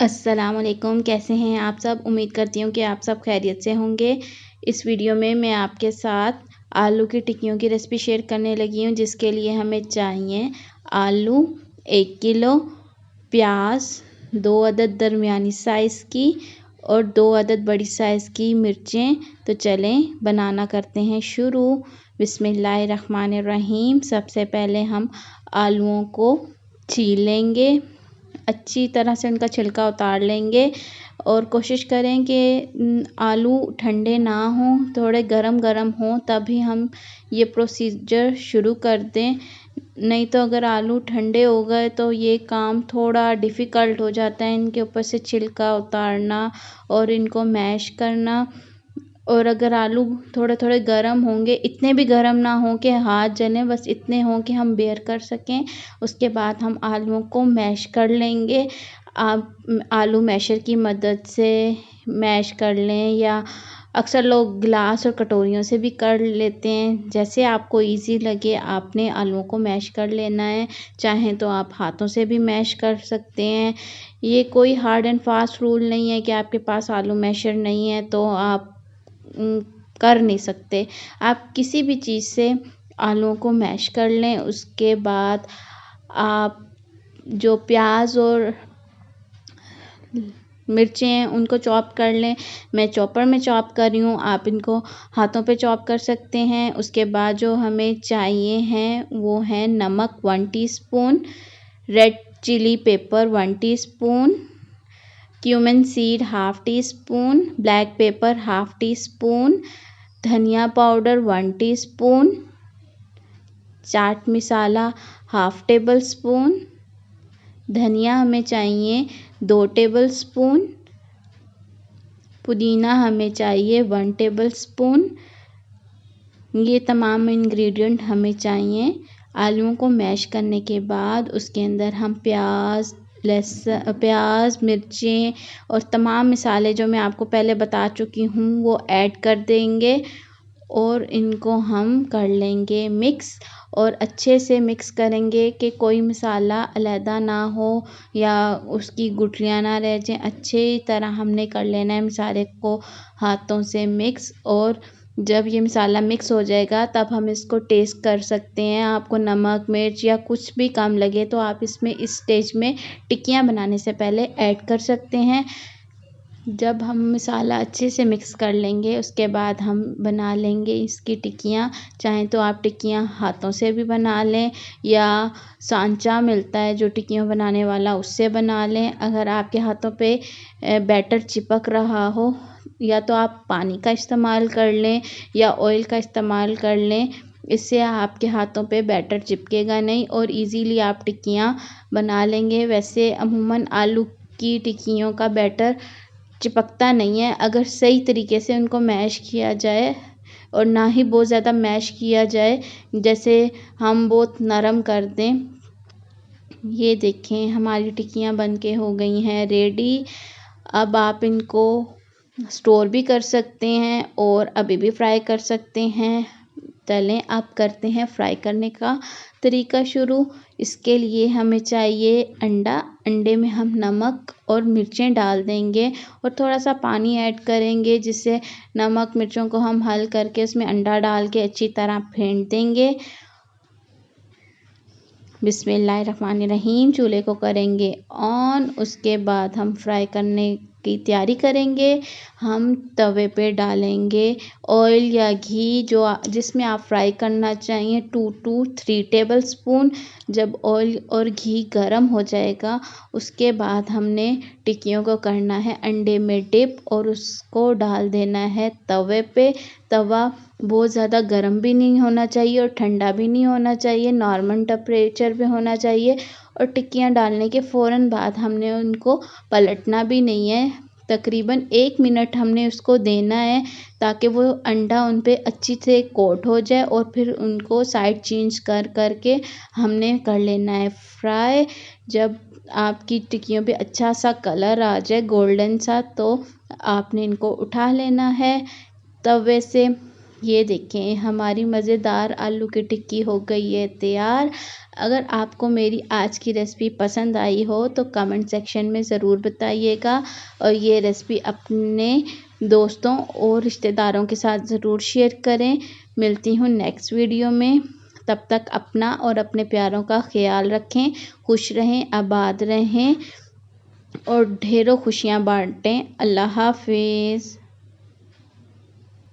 अस्सलामुअलैकुम, कैसे हैं आप सब। उम्मीद करती हूँ कि आप सब खैरियत से होंगे। इस वीडियो में मैं आपके साथ आलू की टिक्कियों की रेसिपी शेयर करने लगी हूँ, जिसके लिए हमें चाहिए आलू 1 किलो, प्याज 2 अदद दरमियानी साइज़ की और 2 अदद बड़ी साइज़ की मिर्चें। तो चलें बनाना करते हैं शुरू। बिस्मिल्लाहिर्रहमानिर्रहीम। सबसे पहले हम आलूओं को छील लेंगे, अच्छी तरह से उनका छिलका उतार लेंगे और कोशिश करें कि आलू ठंडे ना हों, थोड़े गरम गरम हों, तभी हम ये प्रोसीजर शुरू कर दें। नहीं तो अगर आलू ठंडे हो गए तो ये काम थोड़ा डिफ़िकल्ट हो जाता है, इनके ऊपर से छिलका उतारना और इनको मैश करना। और अगर आलू थोड़े थोड़े गरम होंगे, इतने भी गरम ना हों कि हाथ जलें, बस इतने हों कि हम बेयर कर सकें। उसके बाद हम आलूओं को मैश कर लेंगे। आप आलू मैशर की मदद से मैश कर लें या अक्सर लोग गिलास और कटोरियों से भी कर लेते हैं, जैसे आपको इजी लगे आपने आलूओं को मैश कर लेना है। चाहें तो आप हाथों से भी मैश कर सकते हैं। ये कोई हार्ड एंड फास्ट रूल नहीं है कि आपके पास आलू मैशर नहीं है तो आप कर नहीं सकते। आप किसी भी चीज़ से आलूओं को मैश कर लें। उसके बाद आप जो प्याज और मिर्चें हैं उनको चॉप कर लें। मैं चॉपर में चॉप कर रही हूँ, आप इनको हाथों पे चॉप कर सकते हैं। उसके बाद जो हमें चाहिए हैं वो है नमक 1 teaspoon, red chili pepper 1 teaspoon, cumin seed 1/2 teaspoon, black pepper 1/2 teaspoon, धनिया powder 1 teaspoon, chaat masala 1/2 tablespoon, धनिया हमें चाहिए 2 टेबल स्पून, पुदीना हमें चाहिए 1 टेबल स्पून। ये तमाम इंग्रेडिएंट हमें चाहिए। आलूओं को मैश करने के बाद उसके अंदर हम प्याज, मिर्चें और तमाम मसाले जो मैं आपको पहले बता चुकी हूँ वो ऐड कर देंगे और इनको हम कर लेंगे मिक्स। और अच्छे से मिक्स करेंगे कि कोई मसाला अलहदा ना हो या उसकी गुठलियाँ ना रह जाएं। अच्छी तरह हमने कर लेना है मसाले को हाथों से मिक्स। और जब ये मसाला मिक्स हो जाएगा तब हम इसको टेस्ट कर सकते हैं। आपको नमक मिर्च या कुछ भी कम लगे तो आप इसमें इस स्टेज में टिक्कियाँ बनाने से पहले ऐड कर सकते हैं। जब हम मसाला अच्छे से मिक्स कर लेंगे उसके बाद हम बना लेंगे इसकी टिक्कियाँ। चाहें तो आप टिक्कियाँ हाथों से भी बना लें या सांचा मिलता है जो टिक्कियाँ बनाने वाला, उससे बना लें। अगर आपके हाथों पे बैटर चिपक रहा हो या तो आप पानी का इस्तेमाल कर लें या ऑयल का इस्तेमाल कर लें, इससे आपके हाथों पे बैटर चिपकेगा नहीं और इजीली आप टिक्कियाँ बना लेंगे। वैसे अमूमन आलू की टिक्कियों का बैटर चिपकता नहीं है अगर सही तरीके से उनको मैश किया जाए और ना ही बहुत ज़्यादा मैश किया जाए, जैसे हम बहुत नरम कर दें। ये देखें हमारी टिक्कियाँ बनके हो गई हैं रेडी। अब आप इनको स्टोर भी कर सकते हैं और अभी भी फ्राई कर सकते हैं। चलें अब करते हैं फ्राई करने का तरीका शुरू। इसके लिए हमें चाहिए अंडा। अंडे में हम नमक और मिर्चें डाल देंगे और थोड़ा सा पानी ऐड करेंगे, जिससे नमक मिर्चों को हम हल करके उसमें अंडा डाल के अच्छी तरह फेंट देंगे। बिस्मिल्लाहिर्रहमानिर्रहीम। चूल्हे को करेंगे ऑन। उसके बाद हम फ्राई करने की तैयारी करेंगे। हम तवे पे डालेंगे ऑयल या घी जिसमें आप फ्राई करना चाहिए 2 to 3 टेबल स्पून। जब ऑयल और घी गर्म हो जाएगा उसके बाद हमने टिक्कियों को करना है अंडे में डिप और उसको डाल देना है तवे पे। तवा बहुत ज़्यादा गर्म भी नहीं होना चाहिए और ठंडा भी नहीं होना चाहिए, नॉर्मल टेम्परेचर पे होना चाहिए। और टिक्कियाँ डालने के फ़ौरन बाद हमने उनको पलटना भी नहीं है। तकरीबन 1 मिनट हमने उसको देना है ताकि वो अंडा उन पे अच्छी से कोट हो जाए और फिर उनको साइड चेंज कर के हमने कर लेना है फ्राई। जब आपकी टिक्कियों पे अच्छा सा कलर आ जाए गोल्डन सा, तो आपने इनको उठा लेना है तवे से। ये देखें हमारी मज़ेदार आलू की टिक्की हो गई है तैयार। अगर आपको मेरी आज की रेसिपी पसंद आई हो तो कमेंट सेक्शन में ज़रूर बताइएगा और ये रेसिपी अपने दोस्तों और रिश्तेदारों के साथ ज़रूर शेयर करें। मिलती हूँ नेक्स्ट वीडियो में, तब तक अपना और अपने प्यारों का ख्याल रखें। खुश रहें, आबाद रहें और ढेरों खुशियाँ बांटें। अल्लाह हाफिज़।